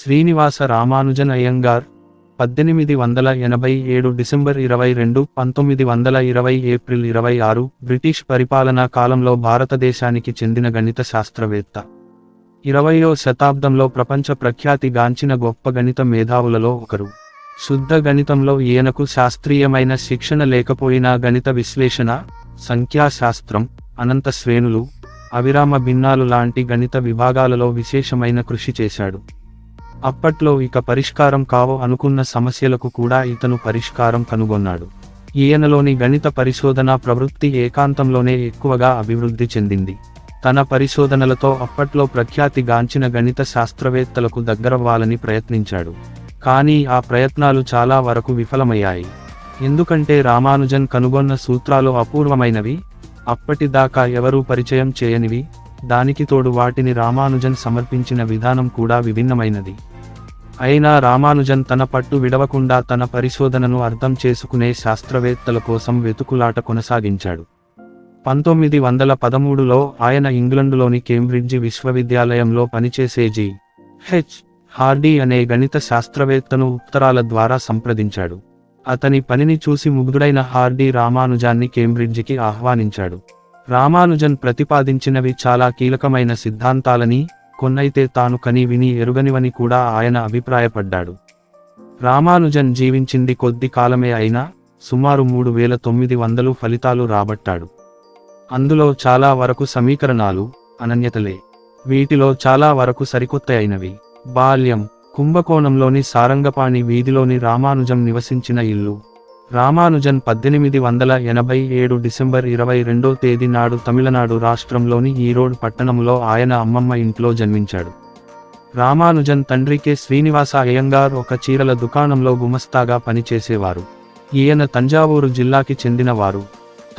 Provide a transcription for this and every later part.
Srinivasa Ramanujan Iyengar 1887 December 22, 1920 April 26 British పరిపాలనా కాలంలో భారతదేశానికి చెందిన గణిత శాస్త్రవేత్త. 20వ శతాబ్దంలో ప్రపంచ ప్రఖ్యాతి గాంచిన గొప్ప గణిత మేధావులలో ఒకరు. శుద్ధ గణితంలో ఈయనకు శాస్త్రీయమైన శిక్షణ లేకపోయినా గణిత విశ్లేషణ, సంఖ్యాశాస్త్రం, అనంత శ్రేణులు, అవిరామ భిన్నాలు లాంటి గణిత విభాగాలలో విశేషమైన కృషి చేశాడు. అప్పట్లో ఇక పరిష్కారం కావు అనుకున్న సమస్యలకు కూడా ఇతను పరిష్కారం కనుగొన్నాడు. ఈయనలోని గణిత పరిశోధనా ప్రవృత్తి ఏకాంతంలోనే ఎక్కువగా అభివృద్ధి చెందింది. తన పరిశోధనలతో అప్పట్లో ప్రఖ్యాతి గాంచిన గణిత శాస్త్రవేత్తలకు దగ్గరవ్వాలని ప్రయత్నించాడు. కానీ ఆ ప్రయత్నాలు చాలా వరకు విఫలమయ్యాయి. ఎందుకంటే రామానుజన్ కనుగొన్న సూత్రాలు అపూర్వమైనవి, అప్పటిదాకా ఎవరూ పరిచయం చేయనివి, దానికి తోడు వాటిని రామానుజన్ సమర్పించిన విధానం కూడా విభిన్నమైనది. అయినా రామానుజన్ తన పట్టు విడవకుండా తన పరిశోధనను అర్థం చేసుకునే శాస్త్రవేత్తల కోసం వెతుకులాట కొనసాగించాడు. 1913లో ఆయన ఇంగ్లండులోని కేంబ్రిడ్జి విశ్వవిద్యాలయంలో పనిచేసే జి.హెచ్. హార్డీ అనే గణిత శాస్త్రవేత్తను ఉత్తరాల ద్వారా సంప్రదించాడు. అతని పనిని చూసి ముగ్ధుడైన హార్డీ రామానుజాన్ని కేంబ్రిడ్జికి ఆహ్వానించాడు. రామానుజన్ ప్రతిపాదించినవి చాలా కీలకమైన సిద్ధాంతాలని, కొన్నైతే తాను కని విని ఎరుగనివని కూడా ఆయన అభిప్రాయపడ్డాడు. రామానుజన్ జీవించింది కొద్ది కాలమే అయినా సుమారు 3900 ఫలితాలు రాబట్టాడు. అందులో చాలా వరకు సమీకరణాలు, అనన్యతలే. వీటిలో చాలా వరకు సరికొత్త అయినవి. బాల్యం. కుంభకోణంలోని సారంగపాణి వీధిలోని రామానుజం నివసించిన ఇల్లు. రామానుజన్ 1887 డిసెంబర్ 22వ తేదీ నాడు తమిళనాడు రాష్ట్రంలోని ఈరోడ్ పట్టణంలో ఆయన అమ్మమ్మ ఇంట్లో జన్మించాడు. రామానుజన్ తండ్రి కె. శ్రీనివాస అయ్యంగార్ ఒక చీరల దుకాణంలో గుమస్తాగా పనిచేసేవారు. ఈయన తంజావూరు జిల్లాకి చెందినవారు.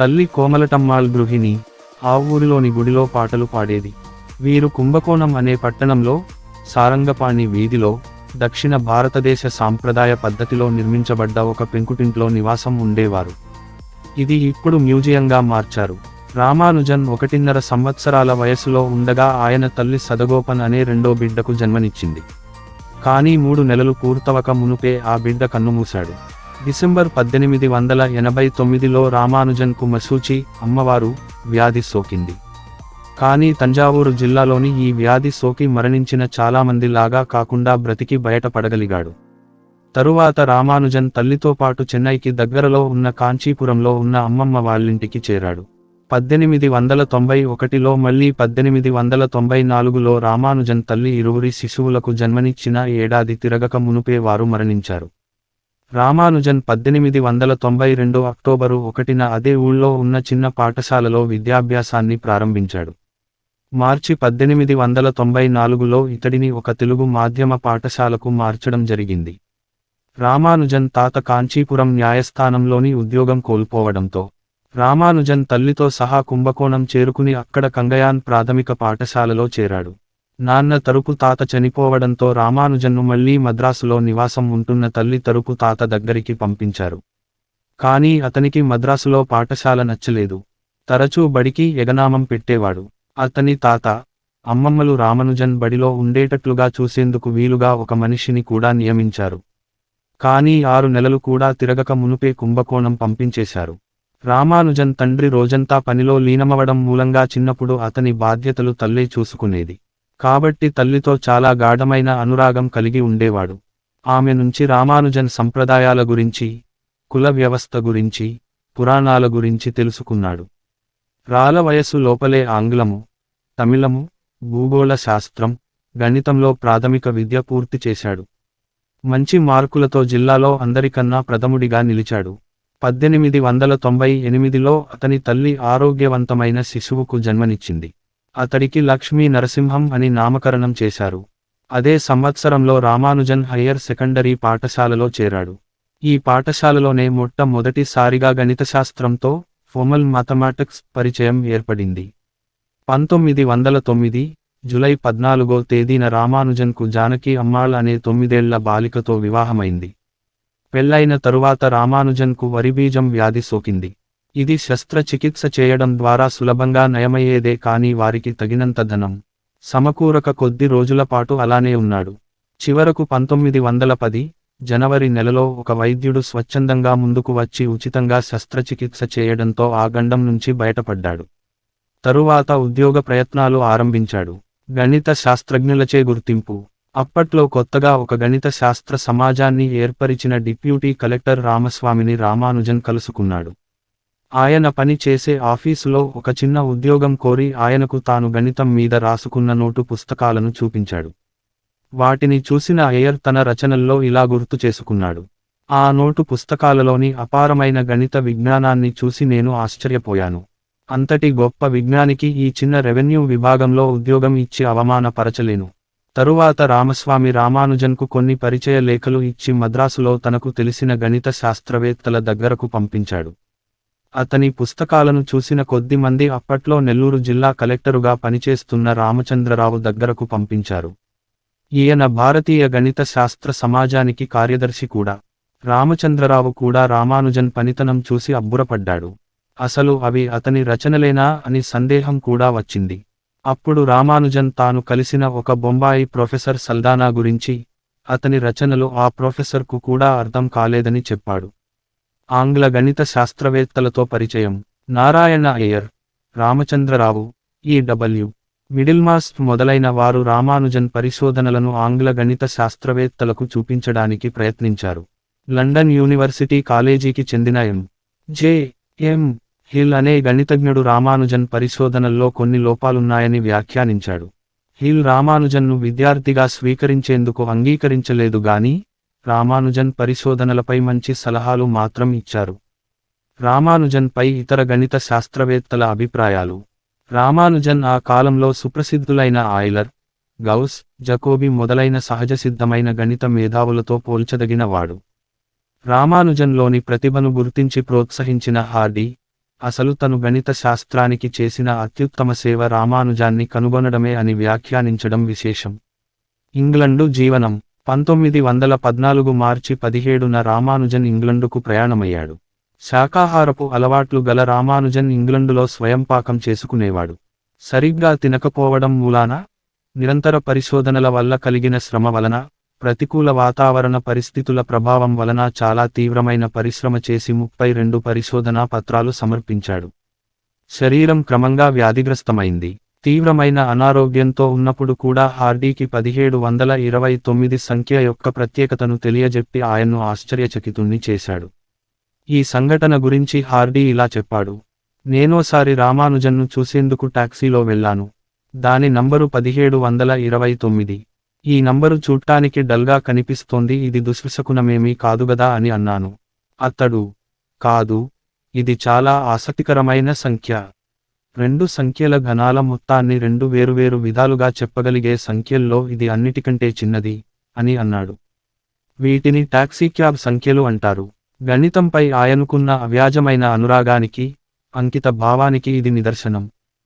తల్లి కోమలటమ్మాళ్ గృహిణి. ఆ ఊరిలోని గుడిలో పాటలు పాడేది. వీరు కుంభకోణం అనే పట్టణంలో సారంగపాణి వీధిలో దక్షిణ భారతదేశ సాంప్రదాయ పద్ధతిలో నిర్మించబడ్డ ఒక పెంకుటింట్లో నివాసం ఉండేవారు. ఇది ఇప్పుడు మ్యూజియంగా మార్చారు. రామానుజన్ 1.5 సంవత్సరాల వయసులో ఉండగా ఆయన తల్లి సదగోపన్ అనే రెండో బిడ్డకు జన్మనిచ్చింది. కానీ 3 నెలలు పూర్తవక మునుపే ఆ బిడ్డ కన్నుమూశాడు. డిసెంబర్ 1889లో రామానుజన్కు మశూచి, అమ్మవారు, వ్యాధి సోకింది. కానీ తంజావూరు జిల్లాలోని ఈ వ్యాధి సోకి మరణించిన చాలామంది లాగా కాకుండా బ్రతికి బయటపడగలిగాడు. తరువాత రామానుజన్ తల్లితో పాటు చెన్నైకి దగ్గరలో ఉన్న కాంచీపురంలో ఉన్న అమ్మమ్మ వాళ్ళింటికి చేరాడు. 1891లో మళ్లీ 1894లో రామానుజన్ తల్లి ఇరువురి శిశువులకు జన్మనిచ్చిన ఏడాది తిరగక మునుపే వారు మరణించారు. రామానుజన్ 1892 అక్టోబరు 1న అదే ఊళ్ళో ఉన్న చిన్న పాఠశాలలో విద్యాభ్యాసాన్ని ప్రారంభించాడు. మార్చి 1894లో ఇతడిని ఒక తెలుగు మాధ్యమ పాఠశాలకు మార్చడం జరిగింది. రామానుజన్ తాత కాంచీపురం న్యాయస్థానంలోని ఉద్యోగం కోల్పోవడంతో రామానుజన్ తల్లితో సహా కుంభకోణం చేరుకుని అక్కడ కంగయాన్ ప్రాథమిక పాఠశాలలో చేరాడు. నాన్న తరపు తాత చనిపోవడంతో రామానుజన్ను మళ్లీ మద్రాసులో నివాసం ఉంటున్న తల్లి తరపు తాత దగ్గరికి పంపించారు. కానీ అతనికి మద్రాసులో పాఠశాల నచ్చలేదు. తరచూ బడికి ఎగనామం పెట్టేవాడు. అతని తాత, అమ్మమ్మలు రామానుజన్ బడిలో ఉండేటట్లుగా చూసేందుకు వీలుగా ఒక మనిషిని కూడా నియమించారు. కానీ 6 నెలలు కూడా తిరగక మునుపే కుంభకోణం పంపించేశారు. రామానుజన్ తండ్రి రోజంతా పనిలో లీనమవడం మూలంగా చిన్నప్పుడు అతని బాధ్యతలు తల్లే చూసుకునేది. కాబట్టి తల్లితో చాలా గాఢమైన అనురాగం కలిగి ఉండేవాడు. ఆమె నుంచి రామానుజన్ సంప్రదాయాల గురించి, కుల వ్యవస్థ గురించి, పురాణాల గురించి తెలుసుకున్నాడు. రాల వయసు లోపలే ఆంగ్లము, తమిళము, భూగోళ శాస్త్రం, గణితంలో ప్రాథమిక విద్య పూర్తి చేశాడు. మంచి మార్కులతో జిల్లాలో అందరికన్నా ప్రథముడిగా నిలిచాడు. 1898లో అతని తల్లి ఆరోగ్యవంతమైన శిశువుకు జన్మనిచ్చింది. అతడికి లక్ష్మీ నరసింహం అని నామకరణం చేశారు. అదే సంవత్సరంలో రామానుజన్ హయ్యర్ సెకండరీ పాఠశాలలో చేరాడు. ఈ పాఠశాలలోనే మొట్టమొదటిసారిగా గణితశాస్త్రంతో, ఫార్మల్ మ్యాథమెటిక్స్ పరిచయం ఏర్పడింది. 1909 జూలై 14వ తేదీన రామానుజన్కు జానకి అమ్మాళ్ అనే 9 ఏళ్ల బాలికతో వివాహమైంది. పెళ్లైన తరువాత రామానుజన్కు వరిబీజం వ్యాధి సోకింది. ఇది శస్త్రచికిత్స చేయడం ద్వారా సులభంగా నయమయ్యేదే కానీ వారికి తగినంత ధనం సమకూరక కొద్ది రోజుల పాటు అలానే ఉన్నాడు. చివరకు 1910 జనవరి నెలలో ఒక వైద్యుడు స్వచ్ఛందంగా ముందుకు వచ్చి ఉచితంగా శస్త్రచికిత్స చేయడంతో ఆ గండం నుంచి బయటపడ్డాడు. తరువాత ఉద్యోగ ప్రయత్నాలు ఆరంభించాడు. గణిత శాస్త్రజ్ఞులచే గుర్తింపు. అప్పట్లో కొత్తగా ఒక గణిత శాస్త్ర సమాజాన్ని ఏర్పరిచిన డిప్యూటీ కలెక్టర్ రామస్వామిని రామానుజన్ కలుసుకున్నాడు. ఆయన పని చేసే ఆఫీసులో ఒక చిన్న ఉద్యోగం కోరి ఆయనకు తాను గణితం మీద రాసుకున్న నోటు పుస్తకాలను చూపించాడు. వాటిని చూసిన అయ్యర్ తన రచనల్లో ఇలా గుర్తు చేసుకున్నాడు. ఆ నోటు పుస్తకాలలోని అపారమైన గణిత విజ్ఞానాన్ని చూసి నేను ఆశ్చర్యపోయాను. అంతటి గొప్ప విజ్ఞానికి ఈ చిన్న రెవెన్యూ విభాగంలో ఉద్యోగం ఇచ్చి అవమానపరచలేను. తరువాత రామస్వామి రామానుజన్కు కొన్ని పరిచయ లేఖలు ఇచ్చి మద్రాసులో తనకు తెలిసిన గణిత శాస్త్రవేత్తల దగ్గరకు పంపించాడు. అతని పుస్తకాలను చూసిన కొద్ది మంది అప్పట్లో నెల్లూరు జిల్లా కలెక్టరుగా పనిచేస్తున్న రామచంద్రరావు దగ్గరకు పంపించారు. ఈయన భారతీయ గణిత శాస్త్ర సమాజానికి కార్యదర్శి కూడా. రామచంద్రరావు కూడా రామానుజన్ పనితనం చూసి అబ్బురపడ్డాడు. అసలు అవి అతని రచనలేనా అని సందేహం కూడా వచ్చింది. అప్పుడు రామానుజన్ తాను కలిసిన ఒక బొంబాయి ప్రొఫెసర్ సల్దానా గురించి, అతని రచనలు ఆ ప్రొఫెసర్కు కూడా అర్థం కాలేదని చెప్పాడు. ఆంగ్ల గణిత శాస్త్రవేత్తలతో పరిచయం. నారాయణ అయ్యర్, రామచంద్రరావు, ఈ.డబ్ల్యూ. మిడిల్మాస్ మొదలైన వారు రామానుజన్ పరిశోధనలను ఆంగ్ల గణిత శాస్త్రవేత్తలకు చూపించడానికి ప్రయత్నించారు. లండన్ యూనివర్సిటీ కాలేజీకి చెందిన ఎం. హిల్ అనే గణితజ్ఞుడు రామానుజన్ పరిశోధనల్లో కొన్ని లోపాలున్నాయని వ్యాఖ్యానించాడు. హిల్ రామానుజన్ను విద్యార్థిగా స్వీకరించేందుకు అంగీకరించలేదు గాని, రామానుజన్ పరిశోధనలపై మంచి సలహాలు మాత్రం ఇచ్చారు. రామానుజన్ పై ఇతర గణిత శాస్త్రవేత్తల అభిప్రాయాలు. రామానుజన్ ఆ కాలంలో సుప్రసిద్ధులైన ఆయిలర్, గౌస్, జకోబి మొదలైన సహజసిద్ధమైన గణిత మేధావులతో పోల్చదగిన వాడు. రామానుజన్లోని ప్రతిభను గుర్తించి ప్రోత్సహించిన హార్డీ, అసలు తను గణిత శాస్త్రానికి చేసిన అత్యుత్తమ సేవ రామానుజాన్ని కనుగొనడమే అని వ్యాఖ్యానించడం విశేషం. ఇంగ్లండు జీవనం. 1914 మార్చి 17న రామానుజన్ ఇంగ్లండుకు ప్రయాణమయ్యాడు. శాకాహారపు అలవాట్లు గల రామానుజన్ ఇంగ్లండులో స్వయంపాకం చేసుకునేవాడు. సరిగ్గా తినకపోవడం మూలాన, నిరంతర పరిశోధనల వల్ల కలిగిన శ్రమ వలన, ప్రతికూల వాతావరణ పరిస్థితుల ప్రభావం వలన చాలా తీవ్రమైన పరిశ్రమ చేసి 32 పరిశోధనా పత్రాలు సమర్పించాడు. శరీరం క్రమంగా వ్యాధిగ్రస్తమైంది. తీవ్రమైన అనారోగ్యంతో ఉన్నప్పుడు కూడా హార్డీకి 1729 సంఖ్య యొక్క ప్రత్యేకతను తెలియజెప్పి ఆయన్ను ఆశ్చర్యచకితుణ్ణి చేశాడు. ఈ సంఘటన గురించి హార్డీ ఇలా చెప్పాడు. నేనోసారి రామానుజన్ను చూసేందుకు టాక్సీలో వెళ్ళాను. దాని నంబరు 1729. ఈ నంబరు చూడ్డానికి డల్గా కనిపిస్తోంది, ఇది దుశ్శకునమేమీ కాదుగదా అని అన్నాను. అతడు, కాదు, ఇది చాలా ఆసక్తికరమైన సంఖ్య. 2 సంఖ్యల ఘనాల మొత్తాన్ని 2 వేరువేరు విధాలుగా చెప్పగలిగే సంఖ్యల్లో ఇది అన్నిటికంటే చిన్నది, అని అన్నాడు. వీటిని టాక్సీ క్యాబ్ సంఖ్యలు అంటారు. గణితంపై ఆయనకున్న అవ్యాజమైన అనురాగానికి, అంకిత భావానికి ఇది నిదర్శనం.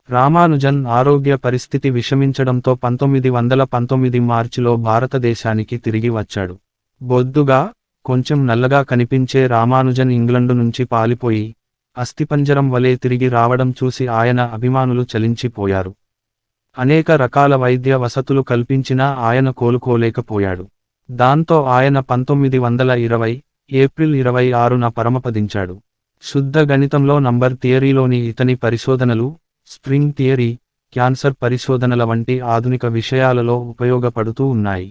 రామానుజన్ ఆరోగ్య పరిస్థితి విషమించడంతో 1919 మార్చిలో భారతదేశానికి తిరిగి వచ్చాడు. బొద్దుగా, కొంచెం నల్లగా కనిపించే రామానుజన్ ఇంగ్లండు నుంచి పాలిపోయి, అస్థిపంజరం వలె తిరిగి రావడం చూసి ఆయన అభిమానులు చలించిపోయారు. అనేక రకాల వైద్య వసతులు కల్పించినా ఆయన కోలుకోలేకపోయాడు. దాంతో ఆయన 1920 ఏప్రిల్ 26న పరమపదించాడు. శుద్ధ గణితంలో నంబర్ థియరీలోని ఇతని పరిశోధనలు, స్ట్రింగ్ థియరీ, క్యాన్సర్ పరిశోధనల వంటి ఆధునిక విషయాలలో ఉపయోగపడుతూ ఉన్నాయి.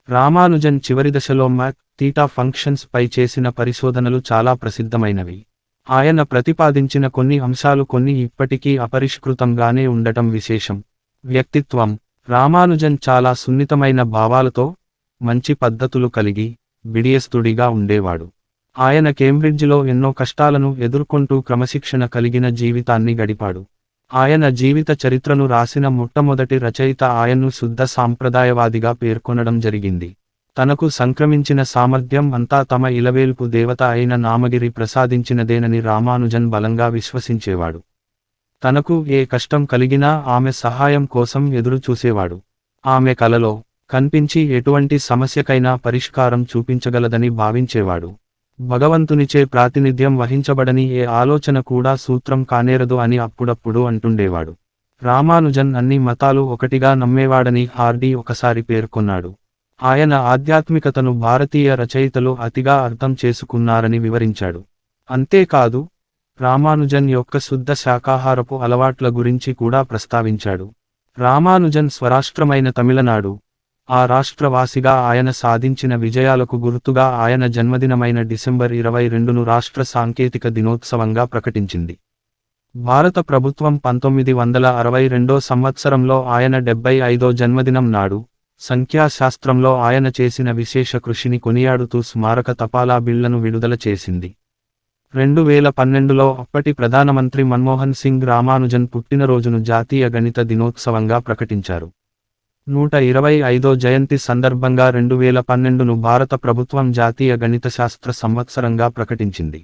రామానుజన్ చివరి దశలో మ్యాథ్, తీటా ఫంక్షన్స్ పై చేసిన పరిశోధనలు చాలా ప్రసిద్ధమైనవి. ఆయన ప్రతిపాదించిన కొన్ని అంశాలు కొన్ని ఇప్పటికీ అపరిష్కృతంగానే ఉండటం విశేషం. వ్యక్తిత్వం. రామానుజన్ చాలా సున్నితమైన భావాలతో, మంచి పద్ధతులు కలిగి, బిడియస్తుడిగా ఉండేవాడు. ఆయన కేంబ్రిడ్జిలో ఎన్నో కష్టాలను ఎదుర్కొంటూ క్రమశిక్షణ కలిగిన జీవితాన్ని గడిపాడు. ఆయన జీవిత చరిత్రను రాసిన మొట్టమొదటి రచయిత ఆయన్ను శుద్ధ సాంప్రదాయవాదిగా పేర్కొనడం జరిగింది. తనకు సంక్రమించిన సామర్థ్యం అంతా తమ ఇలవేల్పు దేవత అయిన నామగిరి ప్రసాదించినదేనని రామానుజన్ బలంగా విశ్వసించేవాడు. తనకు ఏ కష్టం కలిగినా ఆమె సహాయం కోసం ఎదురు చూసేవాడు. ఆమె కలలో కనిపించి ఎటువంటి సమస్యకైనా పరిష్కారం చూపించగలదని భావించేవాడు. భగవంతునిచే ప్రాతినిధ్యం వహించబడని ఏ ఆలోచన కూడా సూత్రం కానేరదు అని అప్పుడప్పుడు అంటుండేవాడు. రామానుజన్ అన్ని మతాలు ఒకటిగా నమ్మేవాడని హార్డీ ఒకసారి పేర్కొన్నాడు. ఆయన ఆధ్యాత్మికతను భారతీయ రచయితలు అతిగా అర్థం చేసుకున్నారని వివరించాడు. అంతేకాదు, రామానుజన్ యొక్క శుద్ధ శాకాహారపు అలవాట్ల గురించి కూడా ప్రస్తావించాడు. రామానుజన్ స్వరాష్ట్రమైన తమిళనాడు, ఆ రాష్ట్రవాసిగా ఆయన సాధించిన విజయాలకు గుర్తుగా ఆయన జన్మదినమైన డిసెంబర్ 22ను రాష్ట్ర సాంకేతిక దినోత్సవంగా ప్రకటించింది. భారత ప్రభుత్వం 1962 సంవత్సరంలో ఆయన 75వ జన్మదినం నాడు, సంఖ్యాశాస్త్రంలో ఆయన చేసిన విశేష కృషిని కొనియాడుతూ స్మారక తపాలా బిళ్లను విడుదల చేసింది. 2012లో అప్పటి ప్రధానమంత్రి మన్మోహన్ సింగ్ రామానుజన్ పుట్టినరోజును జాతీయ గణిత దినోత్సవంగా ప్రకటించారు. 125వ జయంతి సందర్భంగా 2012ను భారత ప్రభుత్వం జాతీయ గణితశాస్త్ర సంవత్సరంగా ప్రకటించింది.